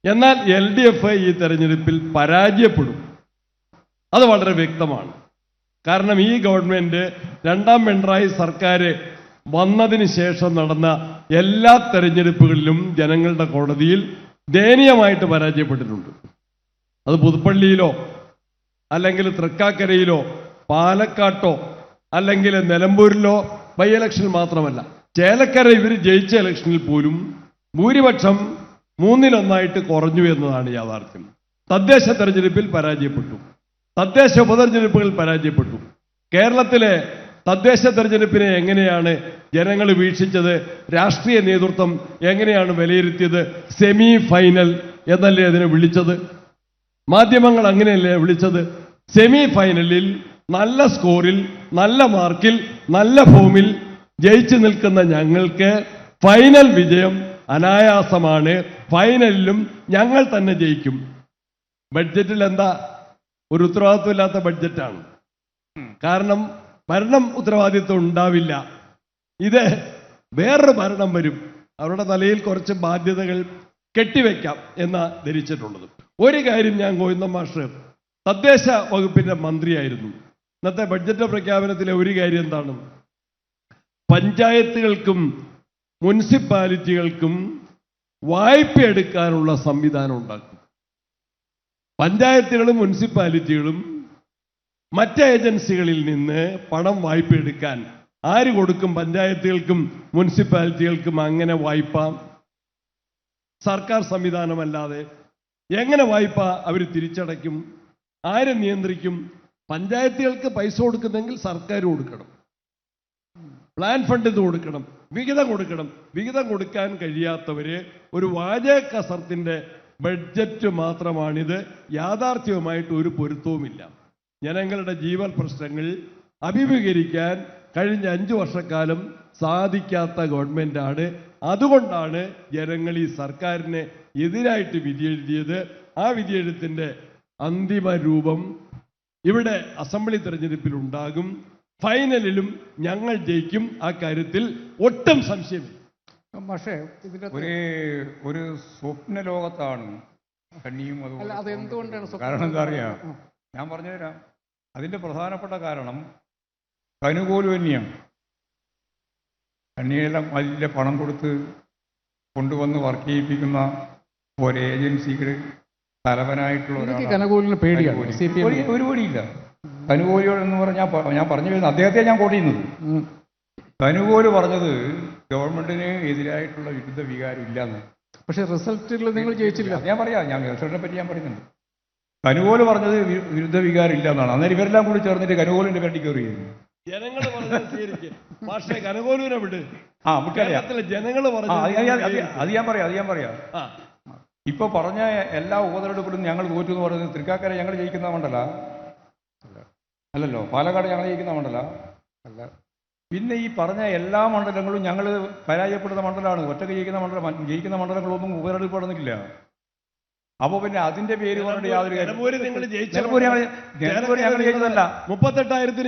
എന്നാൽ LDF ഈ തെരഞ്ഞെടുപ്പിൽ പരാജയപ്പെടും. അത് വളരെ വ്യക്തമാണ്. കാരണം ഈ ഗവൺമെന്റ് രണ്ടാം പിണറായി സർക്കാർ വന്നതിന് ശേഷം നടന്ന എല്ലാ തെരഞ്ഞെടുപ്പുകളിലും ജനങ്ങളുടെ കോടതിയിൽ ദയനീയമായിട്ട് പരാജയപ്പെട്ടിട്ടുണ്ട്. അത് പുതുപ്പള്ളിയിലോ അല്ലെങ്കിൽ തൃക്കാക്കരയിലോ പാലക്കാട്ടോ അല്ലെങ്കിൽ നിലമ്പൂരിലോ ബൈ ഇലക്ഷൻ മാത്രമല്ല, ചേലക്കര ഇവർ ജയിച്ച ഇലക്ഷനിൽ പോലും ഭൂരിപക്ഷം 1/3 കുറഞ്ഞു എന്നതാണ് യാഥാർത്ഥ്യം. തദ്ദേശ തെരഞ്ഞെടുപ്പിൽ പരാജയപ്പെട്ടു, തദ്ദേശ ഉപതെരഞ്ഞെടുപ്പുകൾ പരാജയപ്പെട്ടു. കേരളത്തിലെ തദ്ദേശ തെരഞ്ഞെടുപ്പിനെ എങ്ങനെയാണ് ജനങ്ങൾ വീക്ഷിച്ചത്? രാഷ്ട്രീയ നേതൃത്വം എങ്ങനെയാണ് വിലയിരുത്തിയത്? സെമി ഫൈനൽ എന്നല്ലേ അതിനെ വിളിച്ചത്? മാധ്യമങ്ങൾ അങ്ങനെയല്ലേ വിളിച്ചത്? സെമി ഫൈനലിൽ നല്ല സ്കോറിൽ, നല്ല മാർക്കിൽ, നല്ല ഫോമിൽ ജയിച്ചു നിൽക്കുന്ന ഞങ്ങൾക്ക് ഫൈനൽ വിജയം അനായാസമാണ്. ഫൈനലിലും ഞങ്ങൾ തന്നെ ജയിക്കും. ബഡ്ജറ്റിൽ എന്താ? ഒരു ഉത്തരവാദിത്വമില്ലാത്ത ബഡ്ജറ്റാണ്. കാരണം ഭരണം ഉത്തരവാദിത്വം ഉണ്ടാവില്ല. ഇത് വേറൊരു ഭരണം വരും, അവരുടെ തലയിൽ കുറച്ച് ബാധ്യതകൾ കെട്ടിവെക്കാം എന്ന് ധരിച്ചിട്ടുള്ളത്. ഒരു കാര്യം, ഞാൻ ഗോവിന്ദൻ മാസ്റ്റർ തദ്ദേശ വകുപ്പിന്റെ മന്ത്രിയായിരുന്നു. ഇന്നത്തെ ബഡ്ജറ്റ് പ്രഖ്യാപനത്തിലെ ഒരു കാര്യം എന്താണ്? പഞ്ചായത്തുകൾക്കും മുനിസിപ്പാലിറ്റികൾക്കും വായ്പ എടുക്കാനുള്ള സംവിധാനം ഉണ്ടാക്കും. പഞ്ചായത്തുകളും മുനിസിപ്പാലിറ്റികളും മറ്റ് ഏജൻസികളിൽ നിന്ന് പണം വായ്പ എടുക്കാൻ ആര് കൊടുക്കും? പഞ്ചായത്തുകൾക്കും മുനിസിപ്പാലിറ്റികൾക്കും അങ്ങനെ വായ്പ സർക്കാർ സംവിധാനമല്ലാതെ എങ്ങനെ വായ്പ അവർ തിരിച്ചടയ്ക്കും? ആരെ നിയന്ത്രിക്കും? പഞ്ചായത്തുകൾക്ക് പൈസ കൊടുക്കുന്നെങ്കിൽ സർക്കാർ കൊടുക്കണം, പ്ലാൻ ഫണ്ട് ഇത് കൊടുക്കണം, വിഹിതം കൊടുക്കണം. വിഹിതം കൊടുക്കാൻ കഴിയാത്തവര് ഒരു വാചക കസർത്തിന്റെ ബഡ്ജറ്റ് മാത്രമാണിത്. യാഥാർത്ഥ്യവുമായിട്ട് ഒരു പൊരുത്തവുമില്ല. ജനങ്ങളുടെ ജീവൽ പ്രശ്നങ്ങൾ അഭിമുഖീകരിക്കാൻ കഴിഞ്ഞ 5 വർഷക്കാലം സാധിക്കാത്ത ഗവൺമെന്റാണ്. അതുകൊണ്ടാണ് ജനങ്ങൾ ഈ സർക്കാരിന് എതിരായിട്ട് വിധിയെഴുതിയത്. ആ വിധിയെഴുത്തിന്റെ അന്തിമ രൂപം ഇവിടെ അസംബ്ലി തെരഞ്ഞെടുപ്പിൽ ഉണ്ടാകും. ഫൈനലിലും ഞങ്ങൾ ജയിക്കും. ആ കാര്യത്തിൽ ഒട്ടും സംശയമില്ല. പക്ഷേ ഒരു സ്വപ്ന ലോകത്താണ് കണ്ണിയും. അതെന്തുകൊണ്ടാണ്? കാരണം എന്താ അറിയാം, ഞാൻ പറഞ്ഞുതരാം. അതിന്റെ പ്രധാനപ്പെട്ട കാരണം കനുകൂലന്യാണ്. കണ്ണിയെല്ലാം വലിയ പണം കൊടുത്ത് കൊണ്ടുവന്ന് വർക്ക് ചെയ്യിപ്പിക്കുന്ന ഒരു ഏജൻസികൾ തലവനായിട്ടുള്ള ഒരു പേടിയില്ല. കനുകൂലിയോട് എന്ന് പറഞ്ഞാൽ ഞാൻ പറഞ്ഞു വരുന്നത് അദ്ദേഹത്തെ ഞാൻ കോട്ട് ചെയ്യുന്നത്. കനുകൂല് പറഞ്ഞത് ഗവൺമെന്റിന് എതിരായിട്ടുള്ള വിരുദ്ധ വികാരം ഇല്ലാന്ന്. പക്ഷെ റിസൾട്ടിൽ നിങ്ങൾ ജയിച്ചില്ല. ഞാൻ റിസൾട്ടിനെ പറ്റി ഞാൻ പറയുന്നുണ്ട്. കനുകൂല് പറഞ്ഞത് വിരുദ്ധ വികാരം ഇല്ല എന്നാണ്. അന്നേരം ഇവരെല്ലാം കൂടി ചേർന്നിട്ട് കനുകൂലിന്റെ പേട്ടി കയറി ചെയ്യുന്നു. അത് ഞാൻ പറയാം. ഇപ്പൊ പറഞ്ഞ എല്ലാ ഉപതെരഞ്ഞെടുപ്പിലും ഞങ്ങൾ തോറ്റു എന്ന് പറയുന്നത് തൃക്കാക്കര ഞങ്ങൾ ജയിക്കുന്ന മണ്ഡല അല്ലല്ലോ, പാലക്കാട് ഞങ്ങൾ ജയിക്കുന്ന മണ്ഡല അല്ല. പിന്നെ ഈ പറഞ്ഞ എല്ലാ മണ്ഡലങ്ങളും ഞങ്ങൾ പരാജയപ്പെടുന്ന മണ്ഡലമാണ്. ഒറ്റക്ക് ജയിക്കുന്ന മണ്ഡലങ്ങളൊന്നും ഉപതെരഞ്ഞെടുപ്പ് നടന്നിട്ടില്ല. അപ്പൊ പിന്നെ അതിന്റെ പേര് പറഞ്ഞിട്ട് യാതൊരു കാര്യം. 38,000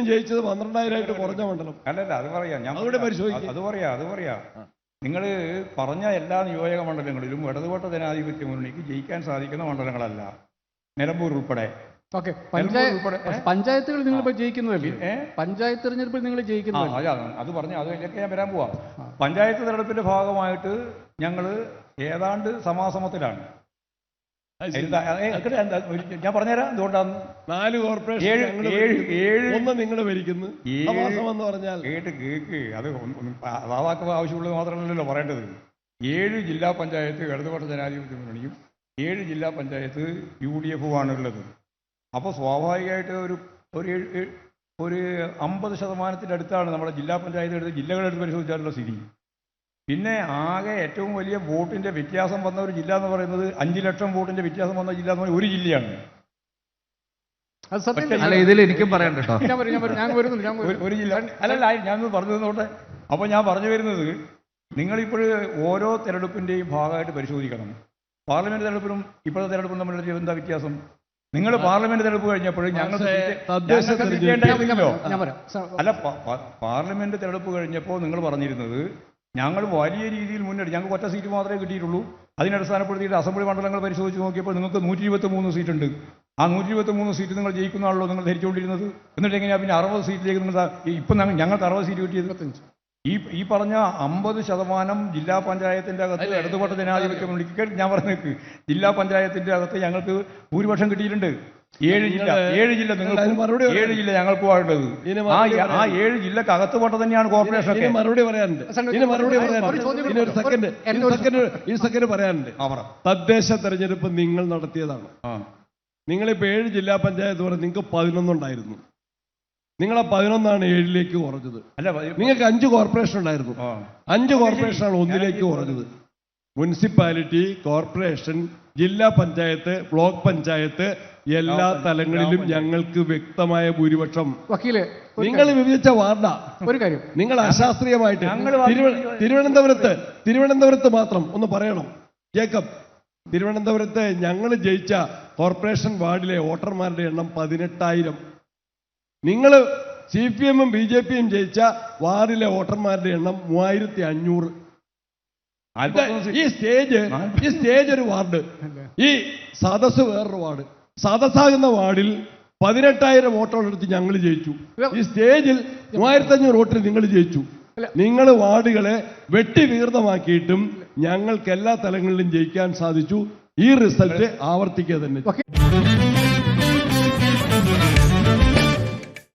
ജയിച്ചത് 12,000 കുറഞ്ഞ മണ്ഡലം അല്ലല്ല. അത് പറയാ. നിങ്ങൾ പറഞ്ഞ എല്ലാ നിയോജക മണ്ഡലങ്ങളിലും ഇടതുപക്ഷ ജനാധിപത്യ മുന്നണിക്ക് ജയിക്കാൻ സാധിക്കുന്ന മണ്ഡലങ്ങളല്ല, നിലമ്പൂർ ഉൾപ്പെടെ. പഞ്ചായത്തുകൾ നിങ്ങൾ ജയിക്കുന്നതല്ലേ? പഞ്ചായത്ത് തെരഞ്ഞെടുപ്പിൽ നിങ്ങൾ ജയിക്കുന്നത് അത് പറഞ്ഞ അതിലേക്ക് ഞാൻ വരാൻ പോവാ. പഞ്ചായത്ത് തെരഞ്ഞെടുപ്പിന്റെ ഭാഗമായിട്ട് ഞങ്ങൾ ഏതാണ്ട് സമാസമത്തിലാണ്. ഞാൻ പറഞ്ഞുതരാം എന്തുകൊണ്ടാന്ന്. 4 കോർപ്പറേഷൻ നിങ്ങൾ ഭരിക്കുന്നു. കേക്ക് അത് അതാവാക്ക ആവശ്യമുള്ളത് മാത്രമല്ലല്ലോ പറയേണ്ടത്. 7 ജില്ലാ പഞ്ചായത്ത് ഇടതുപക്ഷ ജനാധിപത്യ മുന്നണിയും 7 ജില്ലാ പഞ്ചായത്ത് UDF-ഉമാണ് ഉള്ളത്. അപ്പോൾ സ്വാഭാവികമായിട്ട് ഒരു 50% അടുത്താണ് നമ്മുടെ ജില്ലാ പഞ്ചായത്ത് എടുത്ത് ജില്ലകളെടുത്ത് പരിശോധിച്ചാലുള്ള സ്ഥിതി. പിന്നെ ആകെ ഏറ്റവും വലിയ വോട്ടിന്റെ വ്യത്യാസം വന്ന ഒരു ജില്ല എന്ന് പറയുന്നത് 5 ലക്ഷം വോട്ടിന്റെ വ്യത്യാസം വന്ന ജില്ല എന്ന് പറയുന്നത് ഒരു ജില്ലയാണ്. ഒരു ജില്ല അല്ലല്ല, ഞാനൊന്ന് പറഞ്ഞു തന്നോട്ടെ. അപ്പൊ ഞാൻ പറഞ്ഞു വരുന്നത്, നിങ്ങളിപ്പോൾ ഓരോ തെരഞ്ഞെടുപ്പിന്റെയും ഭാഗമായിട്ട് പരിശോധിക്കണം. പാർലമെന്റ് തെരഞ്ഞെടുപ്പിനും ഇപ്പോഴത്തെ തെരഞ്ഞെടുപ്പും തമ്മിലുള്ള എന്താ വ്യത്യാസം? നിങ്ങൾ പാർലമെന്റ് തെരഞ്ഞെടുപ്പ് കഴിഞ്ഞപ്പോഴും അല്ല, പാർലമെന്റ് തെരഞ്ഞെടുപ്പ് കഴിഞ്ഞപ്പോൾ നിങ്ങൾ പറഞ്ഞിരുന്നത് ഞങ്ങൾ വലിയ രീതിയിൽ മുന്നേറി, ഞങ്ങൾക്ക് ഒറ്റ സീറ്റ് മാത്രമേ കിട്ടിയിട്ടുള്ളൂ, അതിനടിസ്ഥാനപ്പെടുത്തിയിട്ട് അസംബ്ലി മണ്ഡലങ്ങൾ പരിശോധിച്ച് നോക്കിയപ്പോൾ നിങ്ങൾക്ക് 123 സീറ്റുണ്ട്. ആ 123 സീറ്റ് നിങ്ങൾ ജയിക്കുന്നതാണല്ലോ നിങ്ങൾ ധരിച്ചുകൊണ്ടിരുന്നത്. എന്നിട്ട് എങ്ങനെയാണ് പിന്നെ 60 സീറ്റിലേക്ക് നിങ്ങൾ ഇപ്പം ഞങ്ങൾക്ക് 60 സീറ്റ് കിട്ടിയത്? ഈ പറഞ്ഞ 50% ജില്ലാ പഞ്ചായത്തിന്റെ അകത്ത് ഇടതുപക്ഷ ജനാധിപത്യ മുന്നണിക്ക് ഞാൻ പറഞ്ഞേക്ക് ജില്ലാ പഞ്ചായത്തിന്റെ അകത്ത് ഞങ്ങൾക്ക് ഭൂരിപക്ഷം കിട്ടിയിട്ടുണ്ട്. 7 ജില്ല നിങ്ങൾക്ക് 7 ജില്ല ഞങ്ങൾക്ക് ഉള്ളത്. ആ 7 ജില്ലക്ക് അകത്തുപെട്ട തന്നെയാണ് കോർപ്പറേഷൻ. മറുപടി പറയാനുണ്ട്. ഈ സെക്കൻഡ് പറയാനുണ്ട്. തദ്ദേശ തെരഞ്ഞെടുപ്പ് നിങ്ങൾ നടത്തിയതാണ്. നിങ്ങളിപ്പോ 7 ജില്ലാ പഞ്ചായത്ത് പറഞ്ഞ് നിങ്ങൾക്ക് 11 ഉണ്ടായിരുന്നു. നിങ്ങളെ 11 7ലേക്ക് കുറഞ്ഞത്. അല്ല, നിങ്ങൾക്ക് 5 കോർപ്പറേഷൻ ഉണ്ടായിരുന്നു. 5 കോർപ്പറേഷനാണ് 1ലേക്ക് കുറഞ്ഞത്. മുനിസിപ്പാലിറ്റി, കോർപ്പറേഷൻ, ജില്ലാ പഞ്ചായത്ത്, ബ്ലോക്ക് പഞ്ചായത്ത് എല്ലാ തലങ്ങളിലും ഞങ്ങൾക്ക് വ്യക്തമായ ഭൂരിപക്ഷം. നിങ്ങൾ വിഭജിച്ച വാർഡ ഒരു കാര്യം നിങ്ങൾ അശാസ്ത്രീയമായിട്ട് തിരുവനന്തപുരത്ത് മാത്രം ഒന്ന് പറയണം ജേക്കബ്. തിരുവനന്തപുരത്ത് ഞങ്ങൾ ജയിച്ച കോർപ്പറേഷൻ വാർഡിലെ വോട്ടർമാരുടെ എണ്ണം 18,000. നിങ്ങൾ CPM-ഉം BJP-യും ജയിച്ച വാർഡിലെ വോട്ടർമാരുടെ എണ്ണം 3,500. ഈ സ്റ്റേജ് ഒരു വാർഡ്, ഈ സദസ് വേറൊരു വാർഡ്. സദസ്സാകുന്ന വാർഡിൽ 18,000 വോട്ടോളെടുത്ത് ഞങ്ങൾ ജയിച്ചു. ഈ സ്റ്റേജിൽ 3,500 വോട്ടിന് നിങ്ങൾ ജയിച്ചു. നിങ്ങൾ വാർഡുകളെ വെട്ടി വികൃതമാക്കിയിട്ടും ഞങ്ങൾക്ക് എല്ലാ തലങ്ങളിലും ജയിക്കാൻ സാധിച്ചു. ഈ റിസൾട്ട് ആവർത്തിക്കുക തന്നെ.